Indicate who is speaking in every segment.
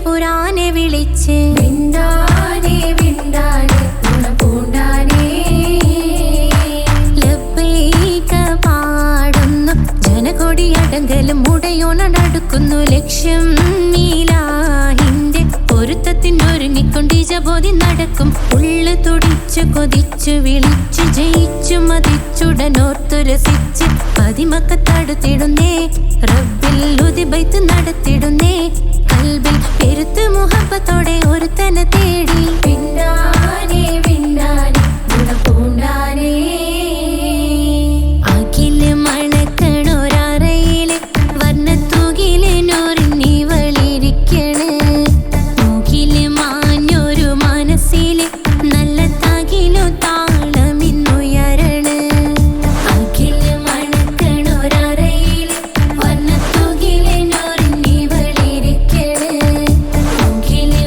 Speaker 1: പുരാനെ വിളിച്ച് വിണ്ടാനെ വിണ്ടാനെ ഗുണപൂണ്ടാനെ ലബ്ബൈക പാടുന്നു ജനകൊടിയടങ്കലും മുടയോണടുക്കുന്നു ലക്ഷ്യം നീലാഹിന്റെ പൊരുത്തത്തിനൊരുങ്ങിക്കൊണ്ട് ജബോധി നടക്കും ഉള്ളു തുടിച്ചു കൊതിച്ചു വിളിച്ചു ജയിച്ചു മതിച്ചുടനോർത്തു രസിച്ച് പതിമക്കത്തടുത്തിടുന്നേ റബ്ബിൽ ഉദിബൈത്ത് നടത്തിടുന്നേ കൽബിൽ പെരുത്ത് മുഹബത്തോടെ ഒരുത്തനെ തേടി വിണ്ടാനെ വിണ്ടാനെ ഗുണപൂണ്ടാനെ അഖില് മണക്കണൊരറയില് വർണ്ണത്തൂകില് നൂറിനി വളിരിക്കണ് മൂക്കില് മാഞ്ഞൊരു മനസ്സില് നല്ല തകിലു താളമിന്നുയരണ് അഖില് മണക്കണൊരറയില് വർണ്ണത്തൂകില് നൂറിനി വളിരിക്കണ് മൂക്കില്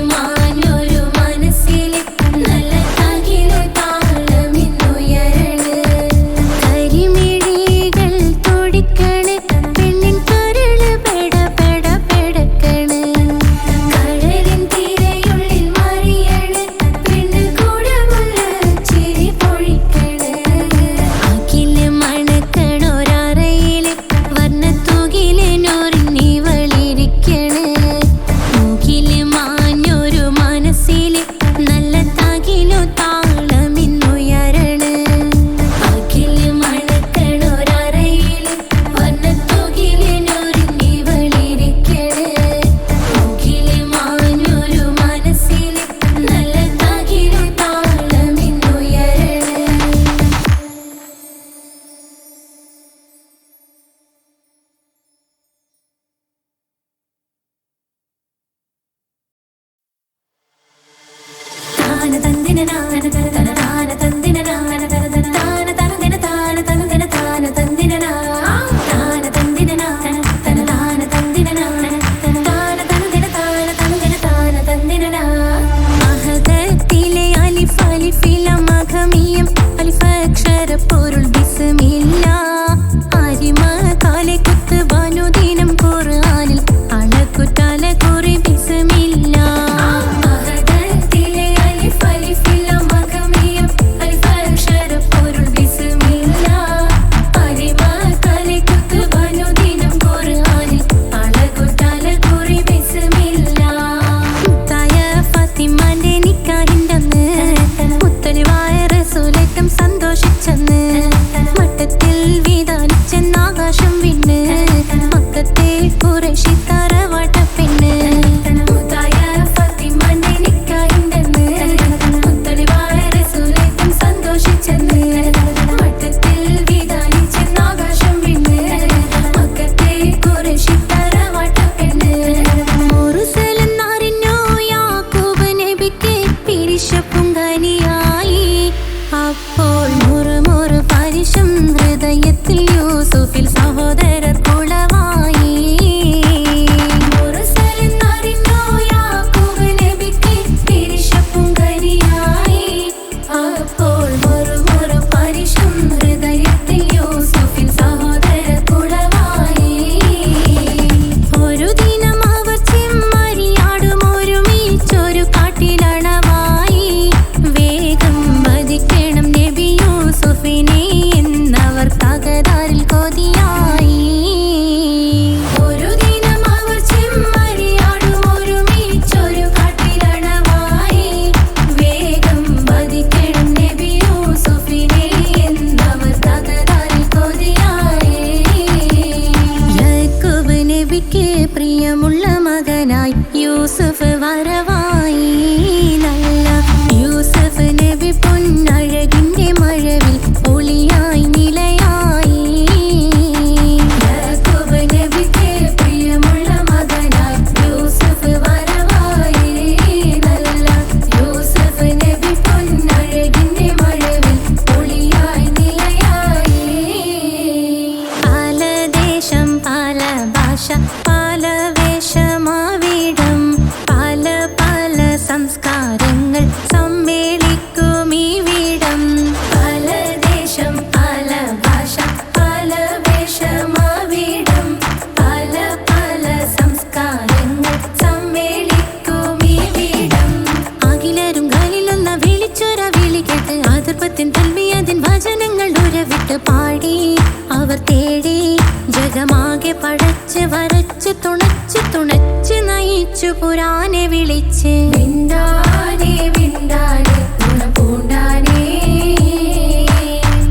Speaker 1: പുരാനെ വിളിച്ച് വിണ്ടാനെ വിണ്ടാനെ ഗുണപൂണ്ടാനെ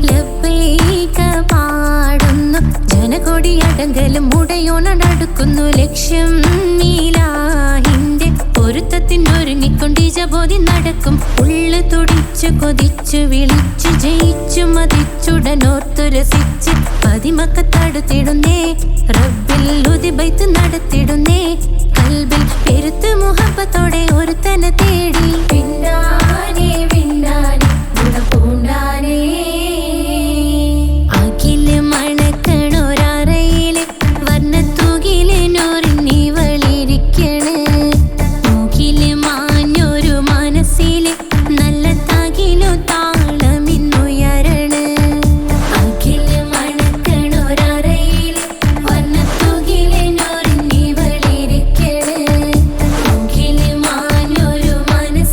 Speaker 1: ലബ്ബൈക പാടുന്നു ജനകൊടിയടങ്കലും മുടയോണടുക്കുന്നു ലക്ഷ്യം നീലാഹിന്റെ പൊരുത്തത്തിനൊരുങ്ങിക്കൊണ്ടിജബോധി നടക്കും ഉള്ളു തുടിച്ചു കൊതിച്ചു വിളിച്ചു ജയിച്ചു മതിച്ചുടനോർത്തു രസിച്ച് പതിമക്കത്തടുത്തിടുന്നേ റബ്ബിൽ ഉദിബൈത്ത് നടത്തിടുന്നേ കൽബിൽ പെരുത്ത് മുഹബത്തോടെ ഒരുത്തനെ തേടി പിന്നാനെ പിന്നാനെ ഗുണപൂണ്ടാനെ അഖില് മണക്കണൊരറയില് വർണ്ണത്തൂകില് നൂറിനി വളിരിക്കണ് മൂക്കില് മാഞ്ഞൊരു മനസ്സില് നല്ല തകിലു താളമിന്നുയരണ അഖില് മണക്കണൊരറയില് വർണ്ണത്തൂകില് നൂറിനി വളിരിക്കണ് മൂക്കില് മാഞ്ഞൊരു മനസ്സില്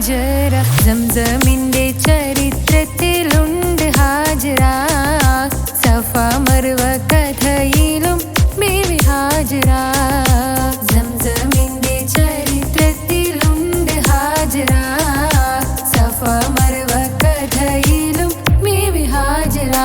Speaker 2: ഹാജറ സംസമിന്റെ ചരിത്രത്തിലുണ്ട് ഹാജറ സഫ മർവ കഥയിലും ബീവി ഹാജറ സംസമിന്റെ ചരിത്രത്തിലുണ്ട് ഹാജറ സഫ മർവ കഥയിലും ബീവി ഹാജറ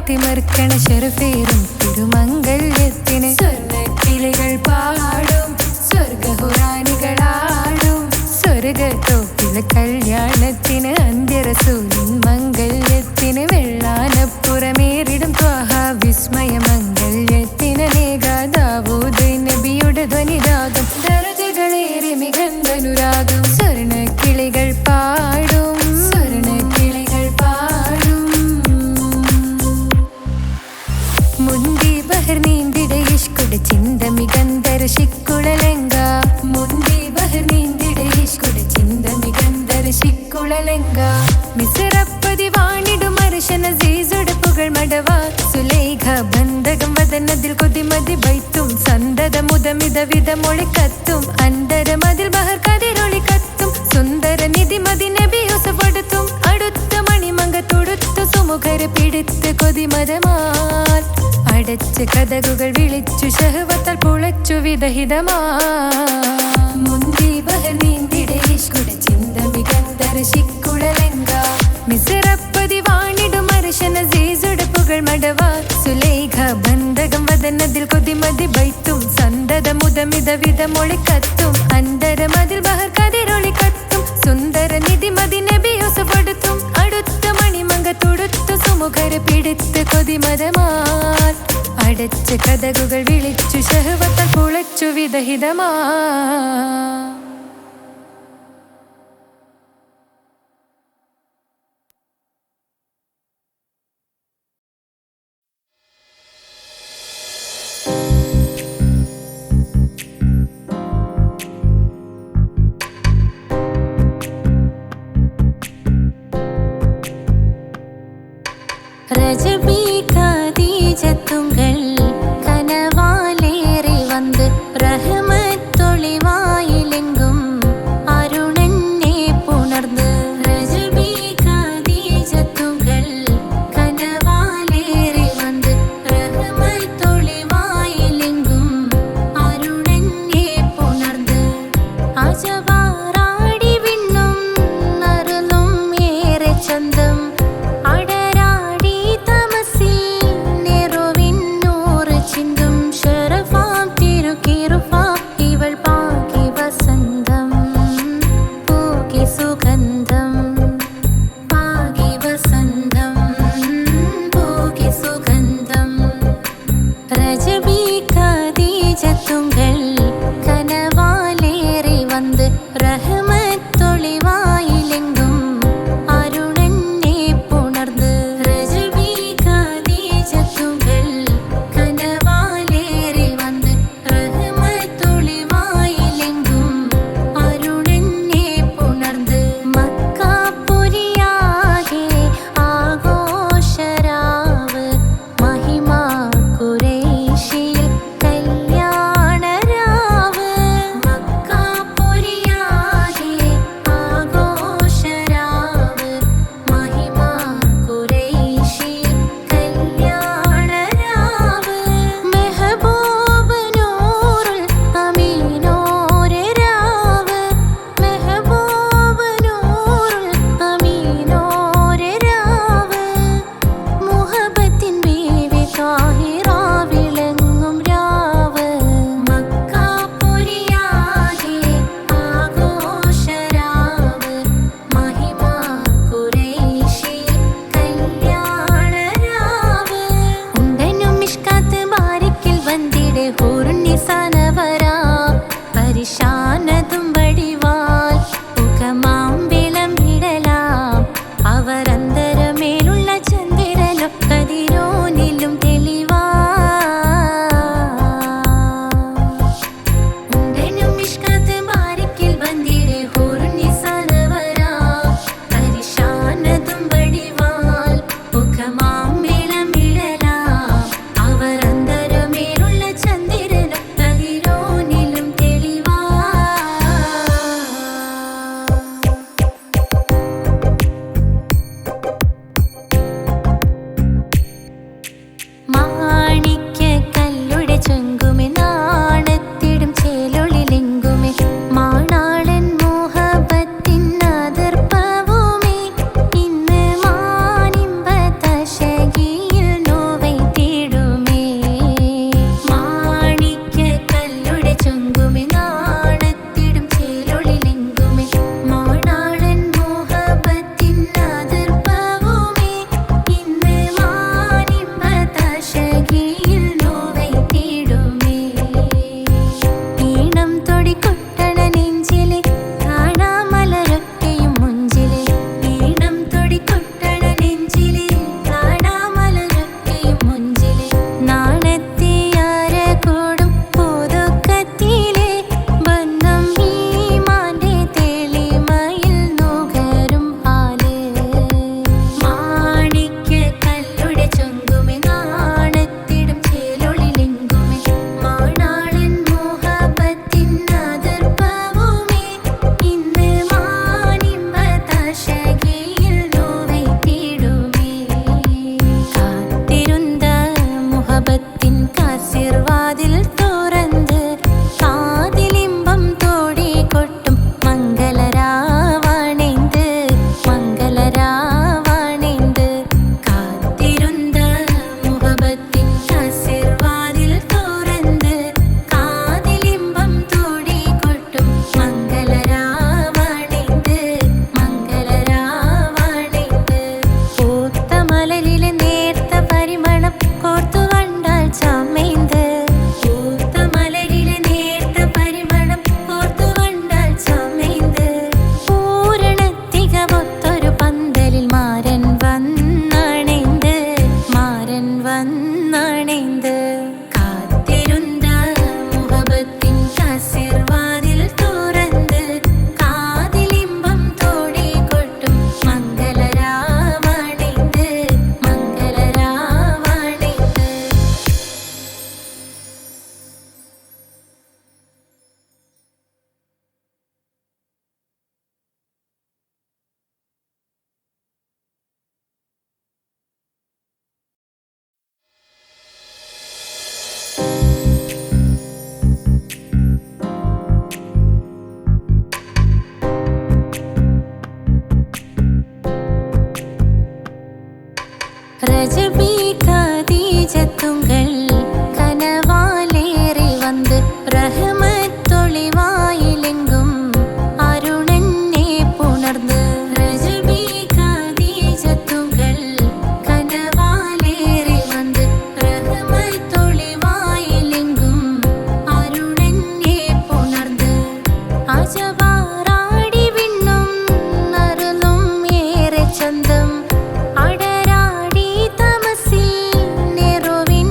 Speaker 2: തിമർക്കണ ശരഫേറും തിരുമംഗല്യത്തിന് സ്വർണ്ണക്കിളികൾ പാടും സ്വർഗഹുറാനികളാടും സ്വർഗത്തോപ്പിലെ കല്യാണത്തിന് അന്ത്യറസൂലിൻ മംഗല്യത്തിന് വെള്ളാനപ്പുറമേറിടും ത്വാഹ വിസ്മയ മംഗല്യത്തിന് ദാവൂദ് നബിയുടെ ധ്വനിരാഗം ദരജകളേറെ മികന്ധനുരാഗം സ്വർണ്ണക്കിളികൾ പാടും സ്വർണ്ണക്കിളികൾ പാടും മുന്തി ബഹർ നീന്തിടെ ഇഷ്കുടെ ചിന്തമികന്ധര ശിക്കുളലങ്ക മുന്തി ബഹർ നീന്തിടെ ഇഷ്കുടെ ചിന്തമികന്ധര ശിക്കുളലങ്ക മിസറപ്പതി വാണിടും അർശന സീസുടെ പുകൾ മടവ സുലൈഖ ബന്ധകം വദനതിൽ കൊതിമതി ബൈത്തും സന്തത മുതമിത വിധമൊളി കത്തും അന്തരമതിൽ ബഹർ കതിരൊളി കത്തും സുന്ദര നിധി മതി നബി യൂസഫെടുത്തും അടുത്ത മണിമങ്ക തൊടുത്തു സുമുഖരെ പിടിത്ത് കൊതിമതമാൽ അടച്ച് കഥകുകൾ വിളിച്ചു ശഹവത്താൽ പുളച്ചു വിദഹിതമാ മുന്തി ബഹർ നീന്തിടെ ഇഷ്കുടെ ചിന്തമികന്ധര ശിക്കുളലങ്ക മിസറപ്പതി വാണിടും അർശന സീസുടെ പുകൾ മടവ സുലൈഖ ബന്ധകം വദനതിൽ കൊതിമതി ബൈത്തും സന്തത മുതമിത വിധമൊളി കത്തും അന്തരമതിൽ ബഹർ കതിരൊളി കത്തും സുന്ദര നിധി മതി നബി യൂസഫെടുത്തും അടുത്ത മണിമങ്ക തൊടുത്തു സുമുഖരെ പിടിത്ത് കൊതിമതമാൽ അടച്ച് കഥകുകൾ വിളിച്ചു ശഹവത്താൽ പുളച്ചു വിദഹിതമാ
Speaker 1: ரஜபி கதீஜத்துங்கள் கனவாலேறி வந்து ரஹ்மத்தொளிவாயிலெங்கும் அருணன்னே புணர்ந்து ரஜபி கதீஜத்துங்கள் கனவாலேறி வந்து ரஹ்மத்தொளிவாயிலெங்கும் அருணன்னே புணர்ந்து അജവാറാടി വിണ്ണും അരുളും ഏറെ ചന്തം അടരാടി തമസിൽ നെറുവിന്നു പരിമളം കോർത്തു കണ്ടാൽ ചമൈന്ത് പൂത്ത മലരിലെ നേർത്ത പരിമളം കോർത്തു കണ്ടാൽ ചമൈന്ത് പൂരണത്തികമൊത്തൊരു പന്തലിൽ മാരൻ വന്നണൈന്ത് മാരൻ വന്നണൈന്ത് കാത്തിരുന്ന മുഹബത്തിൻ കസിർവാതിൽ തുറന്ന് കാതിലിമ്പം തോടി കൊട്ടും മംഗളരാവണൈന്ത് മംഗളരാവണൈന്ത് ரஜபி கதீஜத்துங்கள் கனவாலேறி வந்து ரஹமத்தொளிவாயிலெங்கும் அருணன்னே புணர்ந்து ரஜபி கதீஜத்துங்கள் கனவாலேறி வந்து ரஹமத்தொளிவாயிலெங்கும் அருணன்னே புணர்ந்து അജവാറാടി വിണ്ണും അരുളും ഏറെ ചന്തം അടരാടി തമസിൽ നെറുവിൻ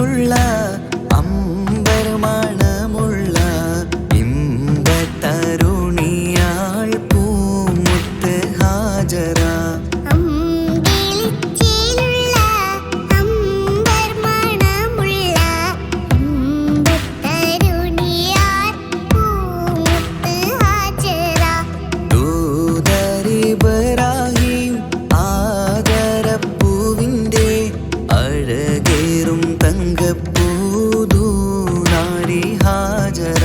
Speaker 3: ചേലുള്ള അമ്പർ മണമുള്ള ഇമ്പത്തരുണിയാൾ പൂമുത്ത് ഹാജറ. ദൂതരിബ്രാഹിം ആദരപ്പൂവിൻ്റെ അഴകേറും തങ്കപ്പൂതൂനാരി ഹാജറ.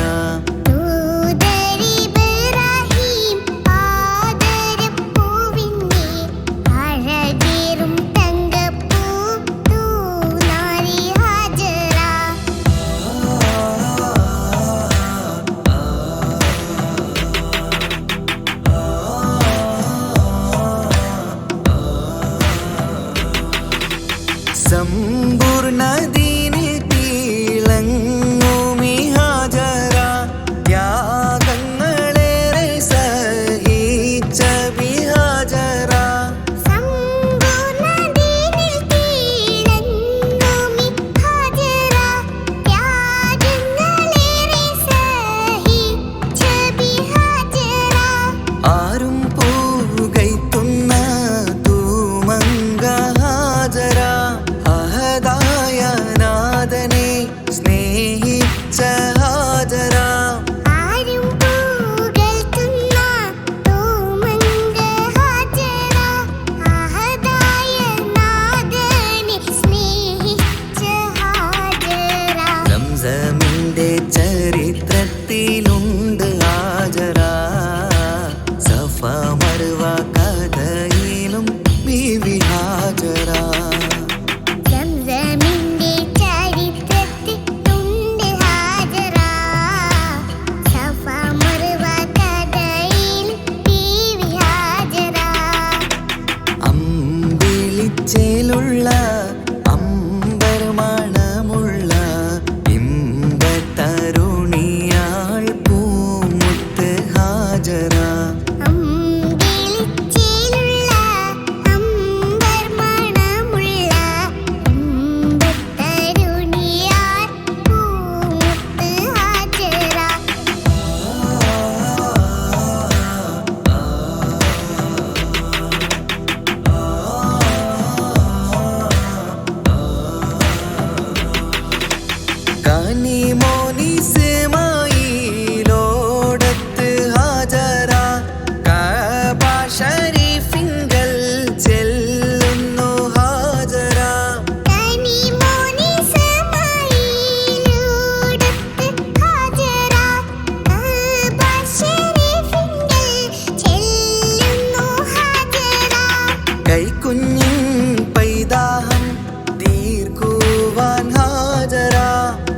Speaker 3: സമ്പൂർണ്ണദീനിൽ തിളങ്ങുമി ഹാജറ. ത്യാഗങ്ങളേറെ സഹിച്ച ബിഹാജറ. ആരും പൂകൈത്തുന്ന തൂമങ്ക ഹാജറ. അഹദായ നാഥനെ സ്നേഹിച്ച ഹാജറ. സംസമിന്റെ ചരിത്രത്തിലുണ്ട് ഹാജറ. സഫ മർവ കഥയിലും ബീവി ഹാജറ. അമ്പിളിച്ചേലുള്ള അമ്പർ മണമുള്ള ഇമ്പത്തരുണിയാൾ പൂമുത്ത് ഹാജറ. കനിമോനിസ്മായിലോടത്ത് ഹാജറ. കഅബ ശരീഫിങ്കൽ ചെല്ലുന്നു ഹാജറ. കൈക്കുഞ്ഞിൻ പൈതാഹം തീർക്കുവാൻ ഹാജറ.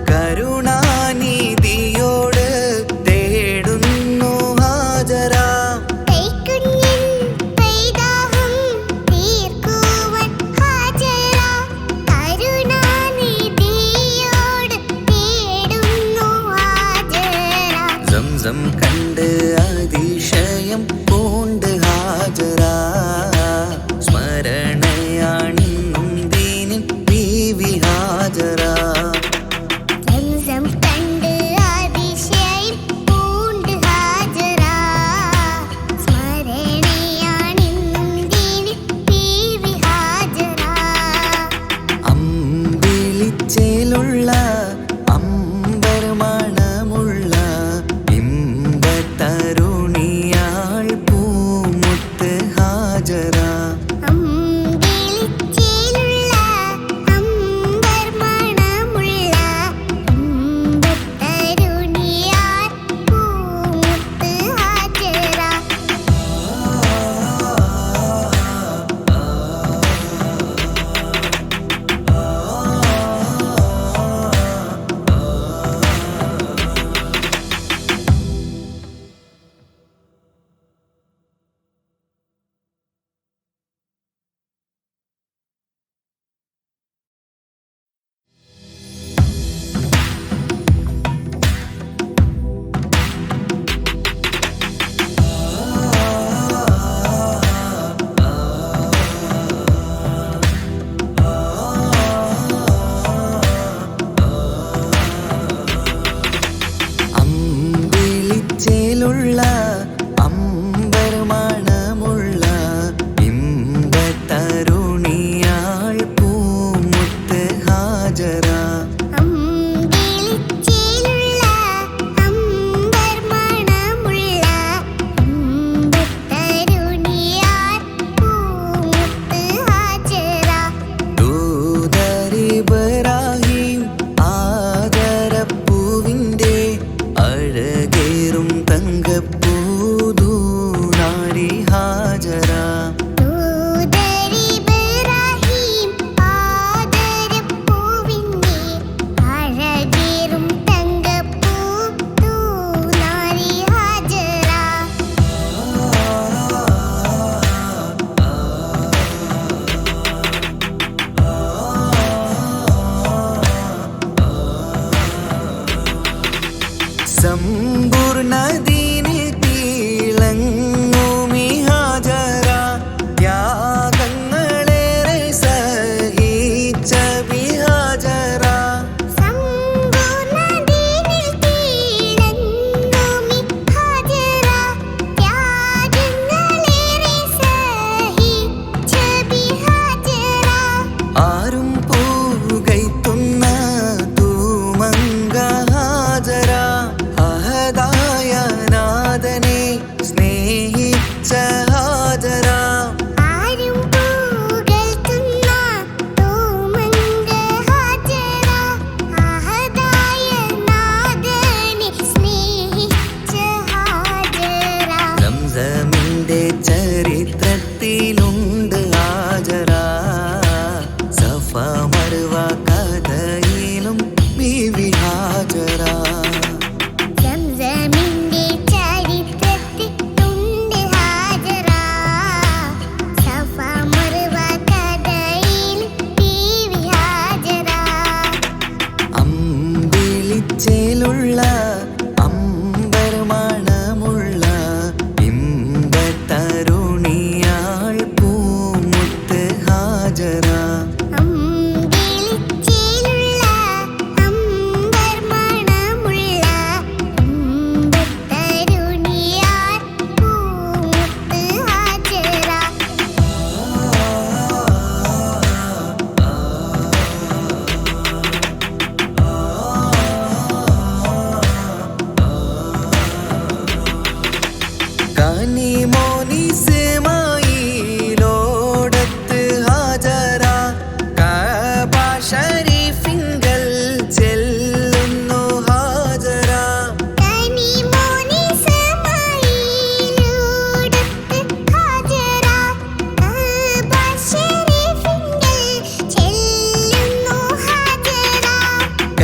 Speaker 3: കരുണാനിധിയോട് തേടുന്നു ഹാജറ. സംസം കണ്ട് അതിശയം പൂണ്ട് ഹാജറ. സ്മരണയാണിന്നും ദീനിൻ ബീവി ഹാജറ. അമ്പിളിച്ചേലുള്ള അമ്പർ മണമുള്ള ഇമ്പത്തരുണിയാൾ പൂമുത്ത് ഹാജറ.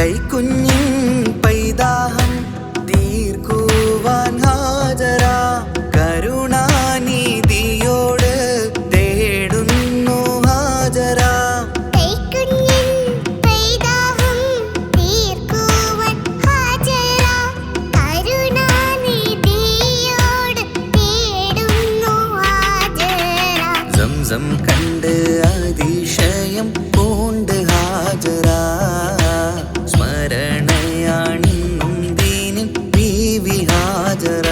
Speaker 3: കൈക്കുഞ്ഞിൻ പൈതാഹം തീർക്കുവാൻ ഹാജറ കരുണാനിധിയോട് തേടുന്നു ഹാജറ. സംസം കണ്ട് അതിശയം പൂണ്ട് ഹാജറ സ്മരണയാണിന്നും ദീനിൻ ബീവി ഹാജറ.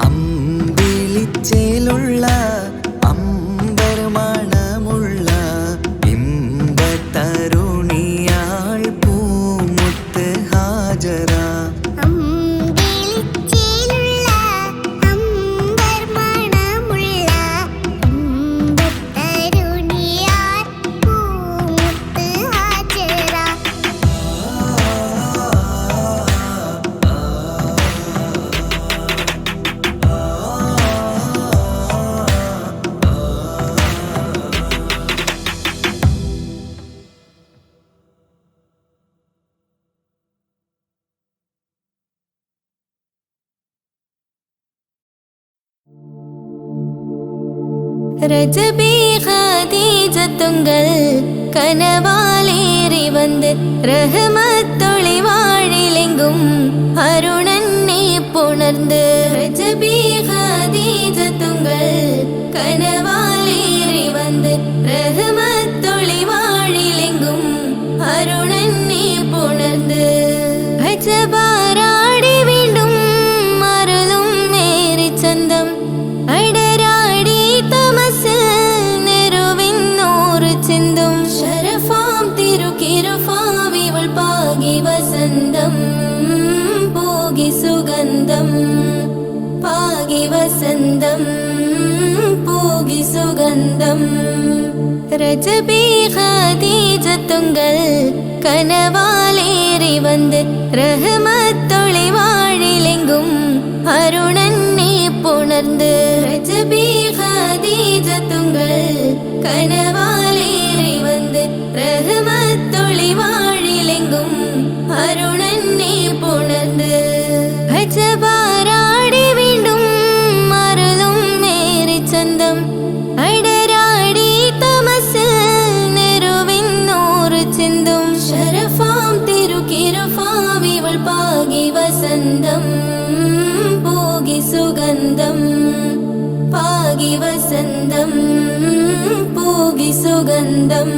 Speaker 3: അമ്പിളിച്ചേലുള്ള അമ്പർമണമുള്ള ഇമ്പത്തരുണിയാൾ പൂമുത്ത് ഹാജറ.
Speaker 2: ரஜபி ஹதீஜத்துங்கள் கனவாலேறி வந்து ரஹமத்தொளி வாழிலெங்கும் அருணன்னே புணர்ந்து. ரஜபி ஹதீஜத்துங்கள் கனவாலேறி வந்து ரஹமத்தொளி வாழிலெங்கும் அருணன்னே புணர்ந்து. அஜபாராடி വീണ്ടും മറലും നേരി ചന്തം അടരാടി തമസിൽ നെരുവിന്നോറ് ചിന്തും ശരഫാം തിരുക്കിരുഫാവിവൾ പാകി വസന്തം പോകി സുഗന്ധം പാകി വസന്തം പോകി സുഗന്ധം. രജബി ഖദീജത്തുങ്കൾ കനവാലേറി വന്ന് റഹ്മത്തൊളി വാഴിലെങ്കും അരുണന്നെ പുണർന്ന്. രജബി ഖദീജത്തുങ്കൾ കനവാലേറി വന്ന് റഹ്മത്തൊളി വാഴിലെങ്കും അരുണന്നെ പുണർന്ന്. അജബാരാടി വീണ്ടും മറലും നേരി ചന്തം അടരാടി തമസിൽ നെരുവിന്നോറ് ചിന്തും ശരഫാം തിരുക്കിരുഫാവിവൾ പാകി വസന്തം പോകി സുഗന്ധം പാകി വസന്തം പോകി സുഗന്ധം.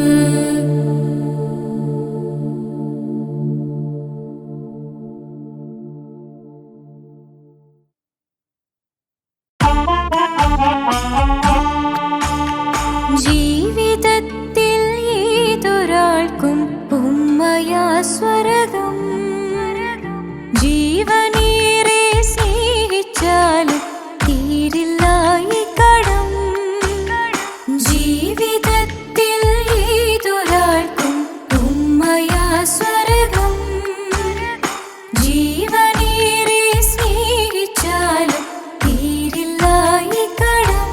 Speaker 2: ജീവിതത്തിൽ ഏതൊരാൾക്കും ഉമ്മയാ സ്വർഗം. ജീവനേറെ സ്നേഹിച്ചാലും തീരില്ല ഈ കടം. ജീവിതത്തിൽ ഏതൊരാൾക്കും ഉമ്മയാ സ്വർഗം. ജീവനേറെ സ്നേഹിച്ചാലും തീരില്ല ഈ കടം.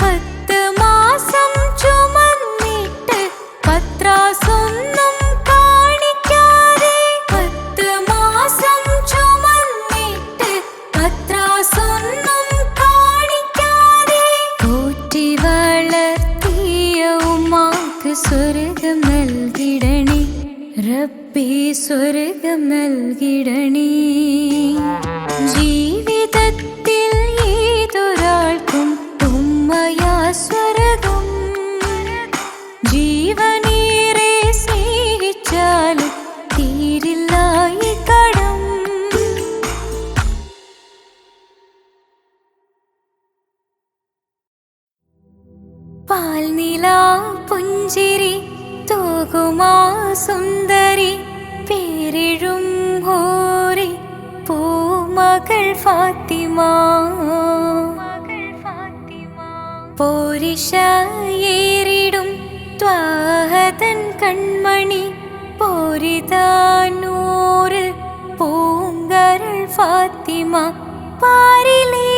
Speaker 2: 10 മാസം ചുമന്നിട്ട് പത്രാസൊന്നും കാണിക്കാതെ 10 മാസം ചുമന്നിട്ട് പത്രാസൊന്നും കാണിക്കാതെ പോറ്റി വളർത്തിയ ഉമ്മാക്ക് സ്വർഗം നൽകിടണേ റബ്ബേ സ്വർഗം നൽകിടണേ. ജീവിതത്തിൽ ഏതൊരാൾക്കും ഉമ്മയാ സ്വർഗം. ജീവനേറെ സ്നേഹിച്ചാലും തീരില്ല ഈ കടം. പാൽനിലാ പുഞ്ചിരി തൂകുമാ സുന്ദരി പേരിഴും ഹോറി പൂമകൾ ഫാത്തിമ. പോരിശയേറിടും ത്വാഹതൻ കൺമണി പോരിതാനൂറ് പോ പാരിലെ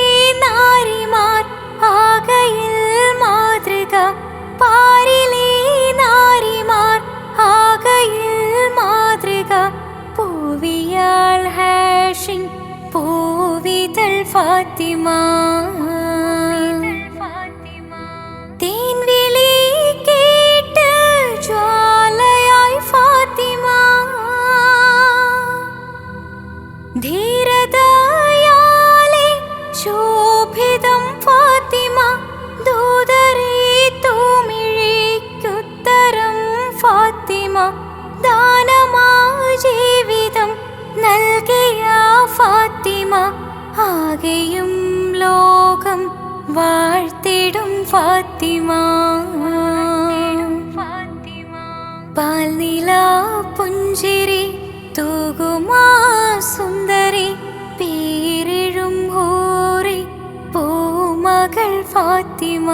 Speaker 2: നാരിമാർ ആകയിൽ മാതൃക, പാരിലെ നാരിമാർ ആകയിൽ മാതൃക. പൂവിയാൾ ഹാഷിം പൂവിതൾ ഫാത്തിമ, തേൻവിളി കേട്ട് ജ്വാലയായി ഫാത്തിമ. ധീരതയാലെ ശോഭിതം ഫാത്തിമ, ദൂതരെ തൂമിഴിക്കുത്തരം ഫാത്തിമ. ദാനമാ ജീവിതം നൽകിയ ഫാത്തിമ, ആകെയും ലോകം വാഴ്ത്തിടും ഫാത്തിമ. പാൽനില പുഞ്ചിരി തൂകുമാ സുന്ദരി, പേരിഴും ഹൂറി പൂമകൾ ഫാത്തിമ.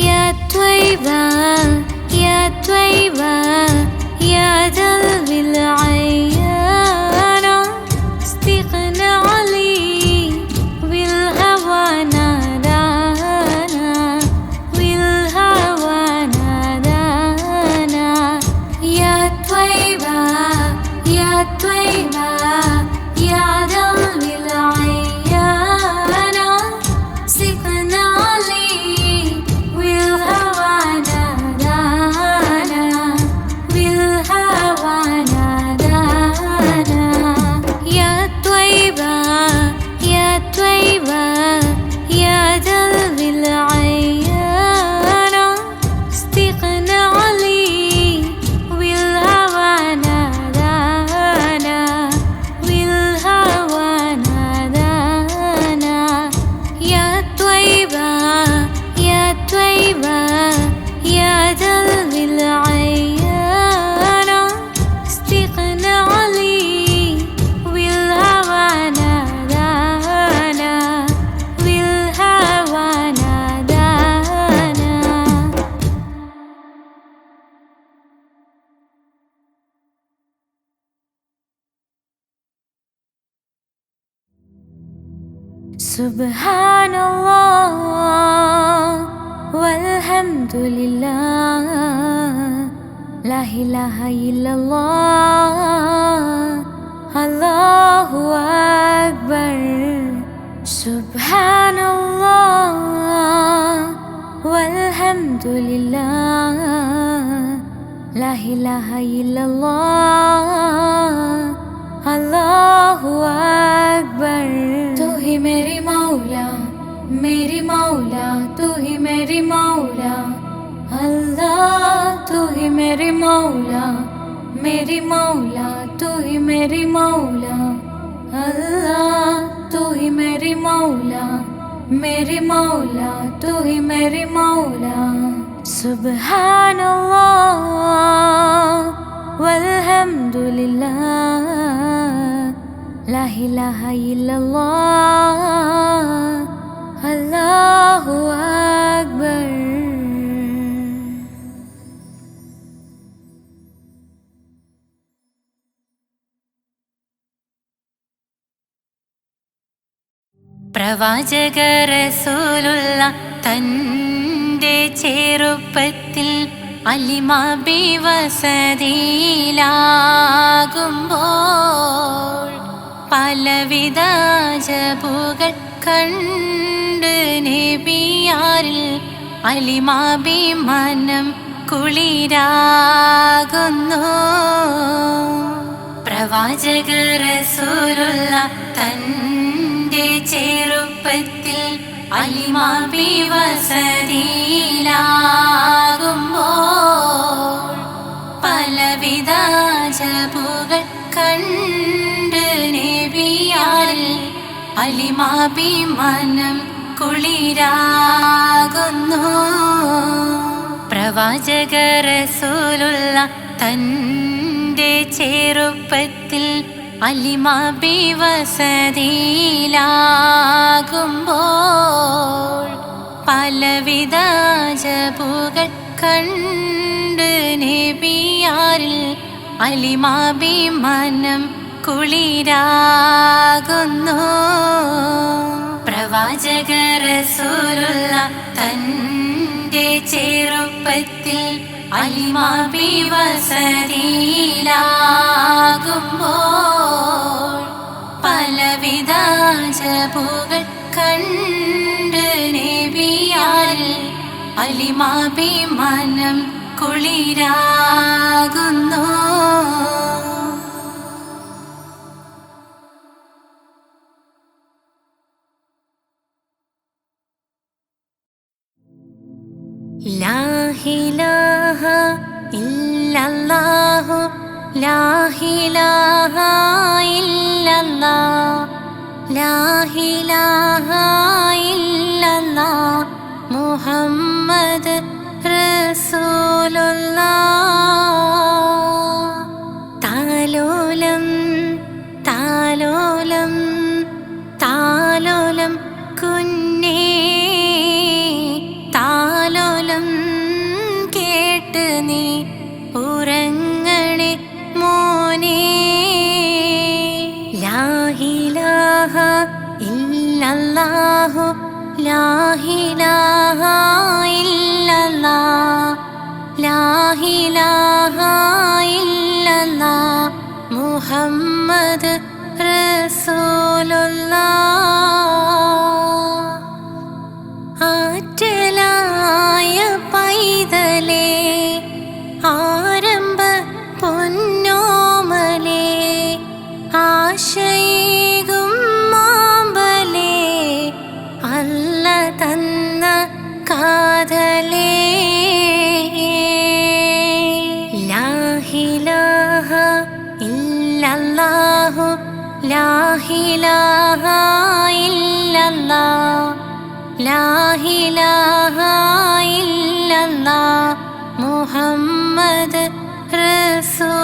Speaker 2: يا طيبة يا دلو العيان، استقنا علي بالهوى نادانا، بالهوى نادانا. يا طيبة يا طيبة يا دلو العيان، استقنا علي بالهوى نادانا، بالهوى نادانا. يا طيبة يا طيبة يا دلو العيان، استقنا علي بالهوى نادانا، بالهوى نادانا. يا طيبة يا طيبة يا دلو العيان، استقنا علي بالهوى نادانا، بالهوى نادانا. سبحان الله والحمد لله، لا إله إلا الله، الله أكبر. سبحان الله والحمد لله، لا إله إلا الله، الله أكبر. तू ही मेरी मौला, मेरी मौला, तू ही मेरी मौला. अल्लाह तू ही मेरी मौला, मेरी मौला, तू ही मेरी मौला. अल्लाह तू ही मेरी मौला, मेरी मौला, तू ही मेरी मौला. सुब्हान अल्लाह वल्हम्दु लिल्लाह, ला इलाहा इल्लल्लाह, अल्लाहु अक्बर. പ്രവാചക റസൂലുള്ള തൻ്റെ ചെറുപ്പത്തിൽ അലിമാബി വസതിയിലാകുമ്പോൾ പലവിധ ജബുകൾ കണ്ട് നബിയാരിൽ അലിമാബി മനം കുളിരാകുന്നു. പ്രവാചക റസൂലുള്ള തൻ്റെ ചെറുപ്പത്തിൽ അലിമാബി വസതിയിലാകുമ്പോൾ പലവിധ ജബുകൾ കണ്ട് നബിയാരിൽ അലിമാബി മനം കുളിരാകുന്നു. പ്രവാചക റസൂലുള്ള തൻ്റെ ചെറുപ്പത്തിൽ അലിമാബി വസതിയിലാകുമ്പോൾ പലവിധ ജബുകൾ കണ്ട് നബിയാരിൽ അലിമാബി മനം കുളിരാകുന്നു. പ്രവാചക റസൂലുള്ള തൻ്റെ ചെറുപ്പത്തിൽ അലിമാബി വസതിയിലാകുമ്പോൾ പലവിധ ജബുകൾ കണ്ട് നബിയാരിൽ അലിമാബി മനം കുളിരാകുന്നു. ലാ ഇലാഹ ഇല്ലല്ലാഹു ലാ ഇലാഹ ഇല്ലല്ലാഹ് ലാ ഇലാഹ ഇല്ലല്ലാഹ് മുഹമ്മദ് റസൂലുള്ളാഹ്. താലോലം താലോലം താലോലം കുഞ്ഞേ താലോലം കേട്ട് നീ ഉറങ്ങണേ മോനെ. ലാ ഇലാഹ ഇല്ലല്ലാഹു ലാ ഇലാഹ ഇല്ലല്ലാഹ് ലാ ഇലാഹ ഇല്ലല്ലാഹ് മുഹമ്മദ് റസൂലുള്ളാഹ്. ആറ്റലായ പൈതലേ ആരംഭ പൊന്നോമലേ ആശയേകും മാമ്പലേ അല്ല തന്ന കാതലേ. ലാ ഇലാഹ ഇല്ലല്ലാഹു ലാ ഇലാഹ ഇല്ലല്ലാഹ് ലാ ഇലാഹ ഇല്ലല്ലാഹ് മുഹമ്മദ് റസൂലുള്ളാഹ്.